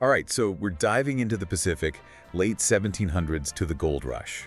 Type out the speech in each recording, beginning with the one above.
All right, so we're diving into the Pacific, late 1700s to the gold rush.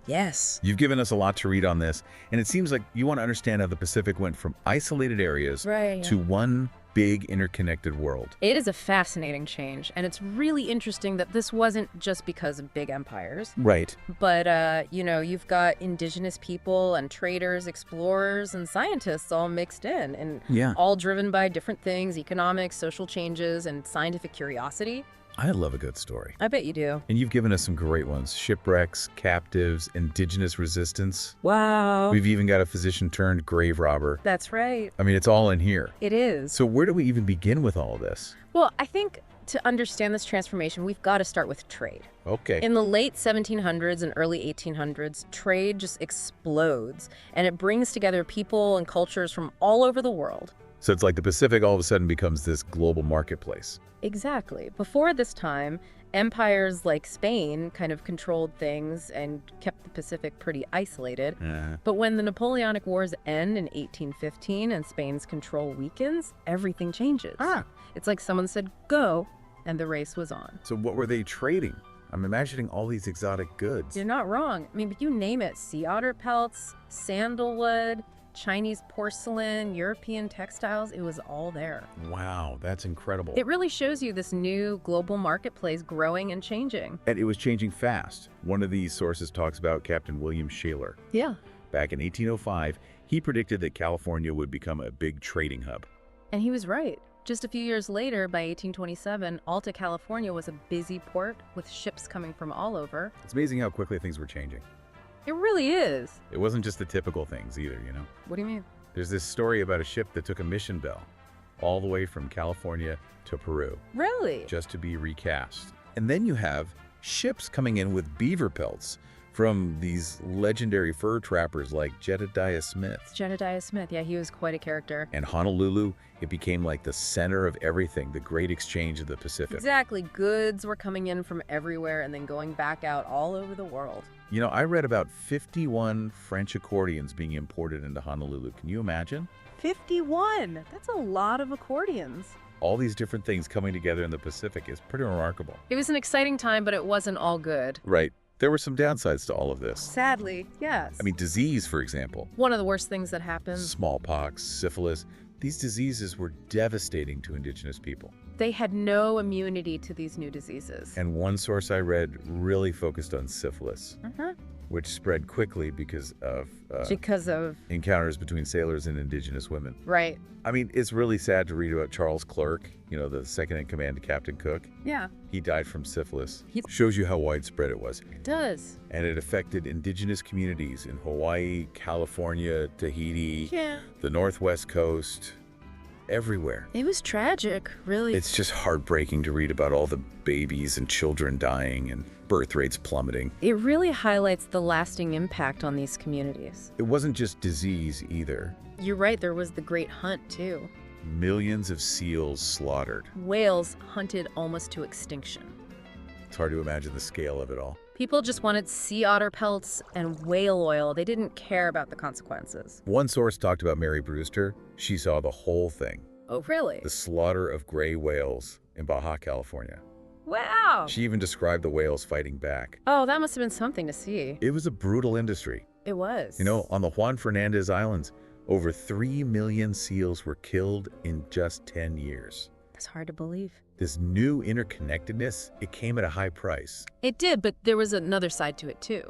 Yes. You've given us a lot to read on this, and it seems like you want to understand how the Pacific went from isolated areas Right. to one big interconnected world. It is a fascinating change, and it's really interesting that this wasn't just because of big empires. Right. But, you've got indigenous people and traders, explorers, and scientists all mixed in, and Yeah. all driven by different things, economics, social changes, and scientific curiosity. I love a good story. I bet you do. And you've given us some great ones. Shipwrecks, captives, indigenous resistance. Wow. We've even got a physician-turned grave robber. That's right. I mean, it's all in here. It is. So where do we even begin with all of this? Well, I think to understand this transformation, we've got to start with trade. Okay. In the late 1700s and early 1800s, trade just explodes, and it brings together people and cultures from all over the world. So it's like the Pacific all of a sudden becomes this global marketplace. Exactly. Before this time, empires like Spain kind of controlled things and kept the Pacific pretty isolated. But when the Napoleonic Wars end in 1815 and Spain's control weakens, everything changes. It's like someone said, go, and the race was on. So what were they trading? I'm imagining all these exotic goods. You're not wrong. I mean, but you name it, sea otter pelts, sandalwood, Chinese porcelain, European textiles, it was all there. Wow, that's incredible. It really shows you this new global marketplace growing and changing. And it was changing fast. One of these sources talks about Captain William Shaler. Yeah. Back in 1805, he predicted that California would become a big trading hub. And he was right. Just a few years later, by 1827, Alta California was a busy port with ships coming from all over. It's amazing how quickly things were changing. It really is. It wasn't just the typical things either, you know? What do you mean? There's this story about a ship that took a mission bell all the way from California to Peru Really? just to be recast. And then you have ships coming in with beaver pelts from these legendary fur trappers like Jedediah Smith. Jedediah Smith, yeah, he was quite a character. And Honolulu, it became like the center of everything, the great exchange of the Pacific. Exactly. Goods were coming in from everywhere and then going back out all over the world. You know, I read about 51 French accordions being imported into Honolulu. Can you imagine? 51! That's a lot of accordions. All these different things coming together in the Pacific is pretty remarkable. It was an exciting time, but it wasn't all good. Right. There were some downsides to all of this. Sadly, yes. I mean, disease, for example. One of the worst things that happened. Smallpox, syphilis. These diseases were devastating to indigenous people. They had no immunity to these new diseases. And one source I read really focused on syphilis, which spread quickly because of encounters between sailors and indigenous women. Right. I mean, it's really sad to read about Charles Clerk, you know, the second-in-command to Captain Cook. Yeah. He died from syphilis. Shows you how widespread it was. It does. And it affected indigenous communities in Hawaii, California, Tahiti, the Northwest Coast, everywhere. It was tragic, really. It's just heartbreaking to read about all the babies and children dying and birth rates plummeting. It really highlights the lasting impact on these communities. It wasn't just disease either. You're right, there was the Great Hunt, too. Millions of seals slaughtered. Whales hunted almost to extinction. It's hard to imagine the scale of it all. People just wanted sea otter pelts and whale oil. They didn't care about the consequences. One source talked about Mary Brewster. She saw the whole thing. Oh, really? The slaughter of gray whales in Baja California. Wow! She even described the whales fighting back. Oh, that must have been something to see. It was a brutal industry. It was. You know, on the Juan Fernandez Islands, over 3 million seals were killed in just 10 years. That's hard to believe. This new interconnectedness, it came at a high price. It did, but there was another side to it, too.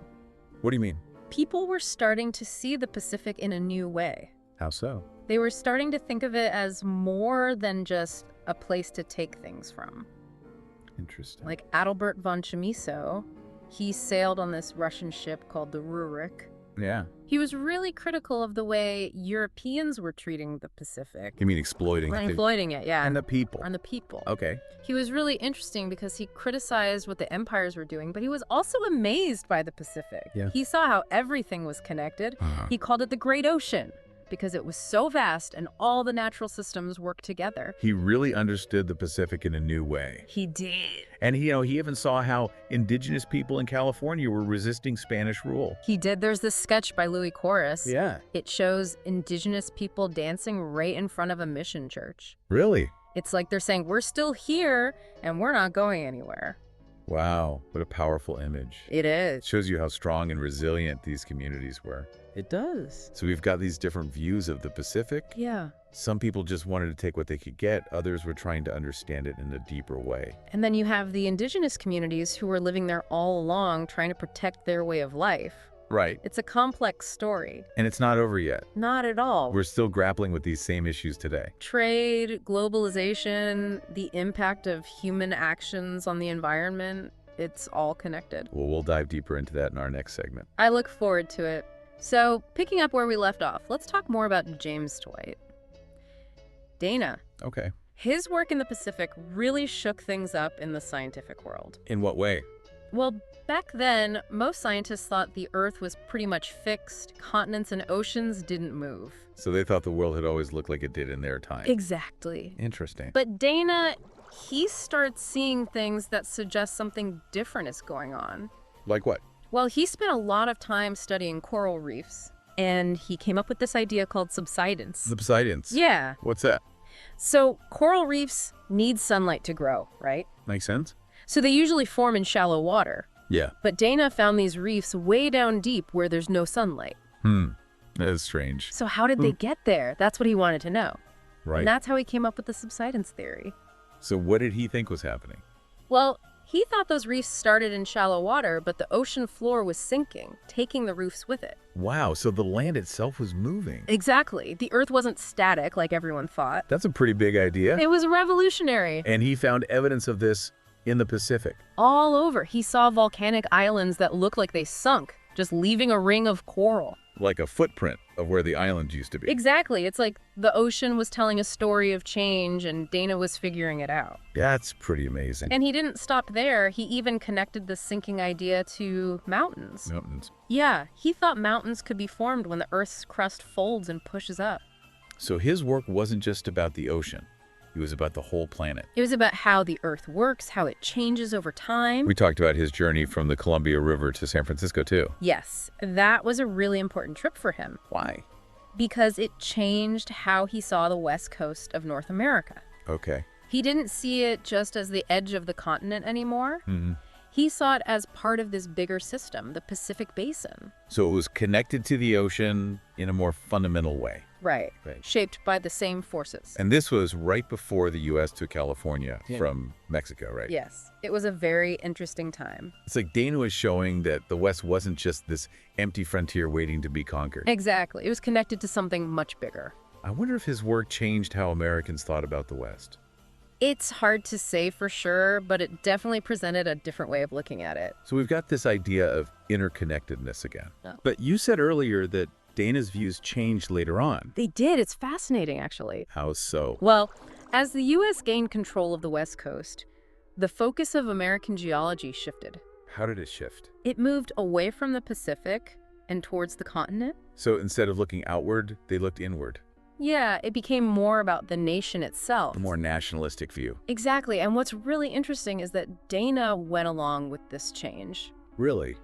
What do you mean? People were starting to see the Pacific in a new way. How so? They were starting to think of it as more than just a place to take things from. Interesting. Like Adalbert von Chamisso, he sailed on this Russian ship called the Rurik. Yeah. He was really critical of the way Europeans were treating the Pacific. You mean exploiting it? Exploiting it, yeah. And the people. And the people. Okay. He was really interesting because he criticized what the empires were doing, but he was also amazed by the Pacific. Yeah. He saw how everything was connected. He called it the Great Ocean because it was so vast and all the natural systems worked together. He really understood the Pacific in a new way. He did. And he even saw how indigenous people in California were resisting Spanish rule. He did. There's this sketch by Louis Corus. Yeah. It shows indigenous people dancing right in front of a mission church. Really? It's like they're saying, we're still here and we're not going anywhere. Wow, what a powerful image. It is. It shows you how strong and resilient these communities were. It does. So we've got these different views of the Pacific. Yeah. Some people just wanted to take what they could get. Others were trying to understand it in a deeper way. And then you have the indigenous communities who were living there all along, trying to protect their way of life. Right. It's a complex story. And it's not over yet. Not at all. We're still grappling with these same issues today. Trade, globalization, the impact of human actions on the environment, it's all connected. Well, we'll dive deeper into that in our next segment. I look forward to it. So, picking up where we left off, let's talk more about James Dwight. Dana. Okay. His work in the Pacific really shook things up in the scientific world. In what way? Well, back then, most scientists thought the Earth was pretty much fixed. Continents and oceans didn't move. So they thought the world had always looked like it did in their time. Exactly. Interesting. But Dana, he starts seeing things that suggest something different is going on. Like what? Well, he spent a lot of time studying coral reefs, and he came up with this idea called subsidence. Subsidence? Yeah. What's that? So coral reefs need sunlight to grow, right? Makes sense. So they usually form in shallow water. Yeah. But Dana found these reefs way down deep where there's no sunlight. That is strange. So how did they get there? That's what he wanted to know. Right. And that's how he came up with the subsidence theory. So what did he think was happening? Well, he thought those reefs started in shallow water, but the ocean floor was sinking, taking the reefs with it. Wow, so the land itself was moving. Exactly. The Earth wasn't static like everyone thought. That's a pretty big idea. It was revolutionary. And he found evidence of this in the Pacific. All over. He saw volcanic islands that looked like they sunk, just leaving a ring of coral. Like a footprint of where the islands used to be. Exactly. It's like the ocean was telling a story of change and Dana was figuring it out. That's pretty amazing. And he didn't stop there. He even connected the sinking idea to mountains. Mountains. Yeah, he thought mountains could be formed when the Earth's crust folds and pushes up. So his work wasn't just about the ocean. It was about the whole planet. It was about how the Earth works, how it changes over time. We talked about his journey from the Columbia River to San Francisco, too. Yes, that was a really important trip for him. Why? Because it changed how he saw the west coast of North America. Okay. He didn't see it just as the edge of the continent anymore. Mm-hmm. He saw it as part of this bigger system, the Pacific Basin. So it was connected to the ocean in a more fundamental way. Right. Right. Shaped by the same forces. And this was right before the U.S. took California from Mexico, right? Yes. It was a very interesting time. It's like Dana was showing that the West wasn't just this empty frontier waiting to be conquered. Exactly. It was connected to something much bigger. I wonder if his work changed how Americans thought about the West. It's hard to say for sure, but it definitely presented a different way of looking at it. So we've got this idea of interconnectedness again. Oh. But you said earlier that Dana's views changed later on. They did. It's fascinating, actually. How so? Well, as the U.S. gained control of the West Coast, the focus of American geology shifted. How did it shift? It moved away from the Pacific and towards the continent. So instead of looking outward, they looked inward. Yeah, it became more about the nation itself. A more nationalistic view. Exactly. And what's really interesting is that Dana went along with this change. Really?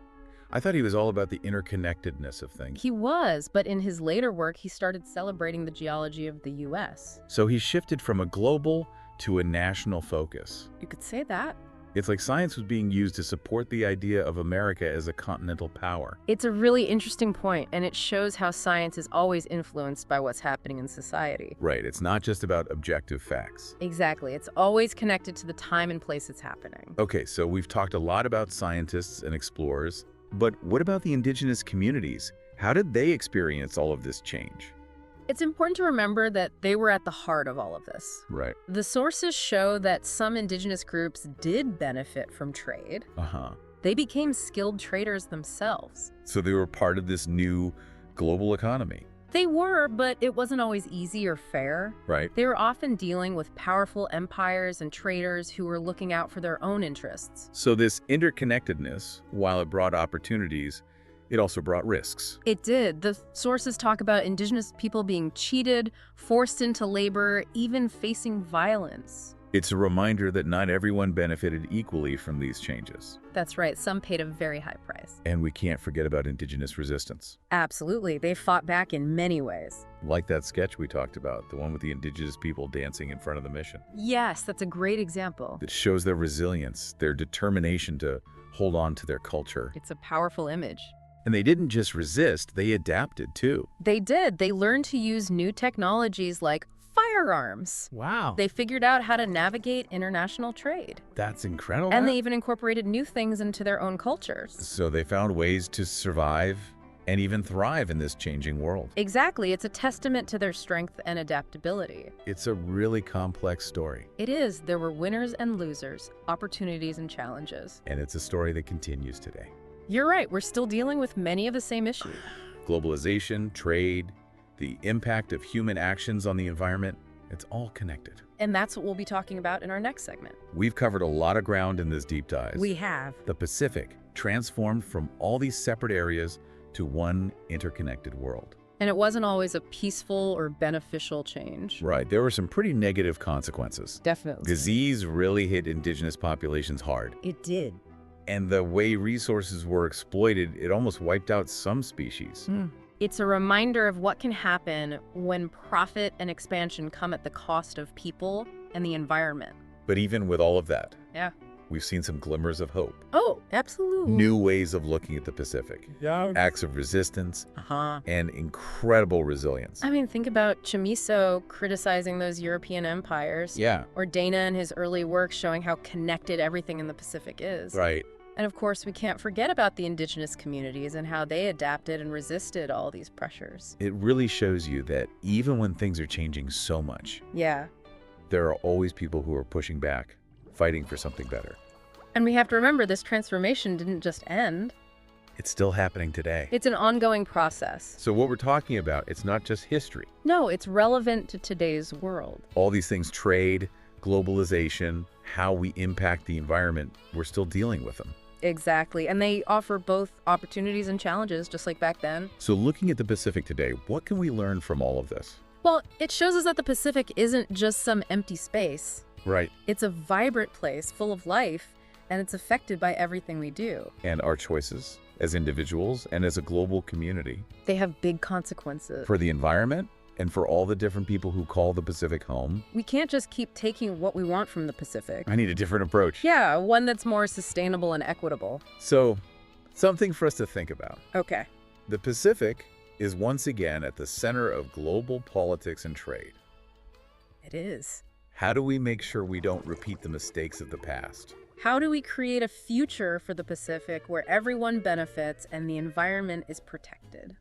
I thought he was all about the interconnectedness of things. He was, but in his later work, he started celebrating the geology of the U.S. So he shifted from a global to a national focus. You could say that. It's like science was being used to support the idea of America as a continental power. It's a really interesting point, and it shows how science is always influenced by what's happening in society. Right, it's not just about objective facts. Exactly. It's always connected to the time and place it's happening. Okay, so we've talked a lot about scientists and explorers, but what about the indigenous communities? How did they experience all of this change? It's important to remember that they were at the heart of all of this. Right. The sources show that some indigenous groups did benefit from trade. They became skilled traders themselves. So they were part of this new global economy. They were, but it wasn't always easy or fair. Right. They were often dealing with powerful empires and traders who were looking out for their own interests. So this interconnectedness, while it brought opportunities, it also brought risks. It did. The sources talk about indigenous people being cheated, forced into labor, even facing violence. It's a reminder that not everyone benefited equally from these changes. That's right. Some paid a very high price. And we can't forget about indigenous resistance. Absolutely. They fought back in many ways. Like that sketch we talked about, the one with the indigenous people dancing in front of the mission. Yes, that's a great example. It shows their resilience, their determination to hold on to their culture. It's a powerful image. And they didn't just resist, they adapted too. They did. They learned to use new technologies like firearms. Wow. They figured out how to navigate international trade. That's incredible. And they even incorporated new things into their own cultures. So they found ways to survive and even thrive in this changing world. Exactly. It's a testament to their strength and adaptability. It's a really complex story. It is. There were winners and losers, opportunities and challenges. And it's a story that continues today. You're right. We're still dealing with many of the same issues. Globalization, trade, the impact of human actions on the environment, it's all connected. And that's what we'll be talking about in our next segment. We've covered a lot of ground in this deep dive. We have. The Pacific transformed from all these separate areas to one interconnected world. And it wasn't always a peaceful or beneficial change. Right. There were some pretty negative consequences. Definitely. Disease really hit indigenous populations hard. It did. And the way resources were exploited, it almost wiped out some species. It's a reminder of what can happen when profit and expansion come at the cost of people and the environment. But even with all of that, Yeah. we've seen some glimmers of hope. Oh, absolutely. New ways of looking at the Pacific. Yeah. Acts of resistance Uh-huh. and incredible resilience. I mean, think about Chamiso criticizing those European empires. Yeah. Or Dana and his early work showing how connected everything in the Pacific is. Right. And of course, we can't forget about the indigenous communities and how they adapted and resisted all these pressures. It really shows you that even when things are changing so much, Yeah. there are always people who are pushing back, fighting for something better. And we have to remember this transformation didn't just end. It's still happening today. It's an ongoing process. So what we're talking about, it's not just history. No, it's relevant to today's world. All these things, trade, globalization, how we impact the environment, we're still dealing with them. Exactly. And they offer both opportunities and challenges, just like back then. So looking at the Pacific today, what can we learn from all of this? Well, it shows us that the Pacific isn't just some empty space. Right. It's a vibrant place full of life, and it's affected by everything we do. And our choices as individuals and as a global community. They have big consequences. For the environment and for all the different people who call the Pacific home. We can't just keep taking what we want from the Pacific. I need a different approach. Yeah, one that's more sustainable and equitable. So, something for us to think about. Okay. The Pacific is once again at the center of global politics and trade. It is. How do we make sure we don't repeat the mistakes of the past? How do we create a future for the Pacific where everyone benefits and the environment is protected?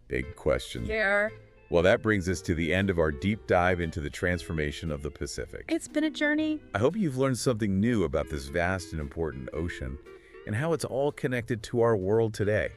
Big question. Yeah. Well, that brings us to the end of our deep dive into the transformation of the Pacific. It's been a journey. I hope you've learned something new about this vast and important ocean and how it's all connected to our world today.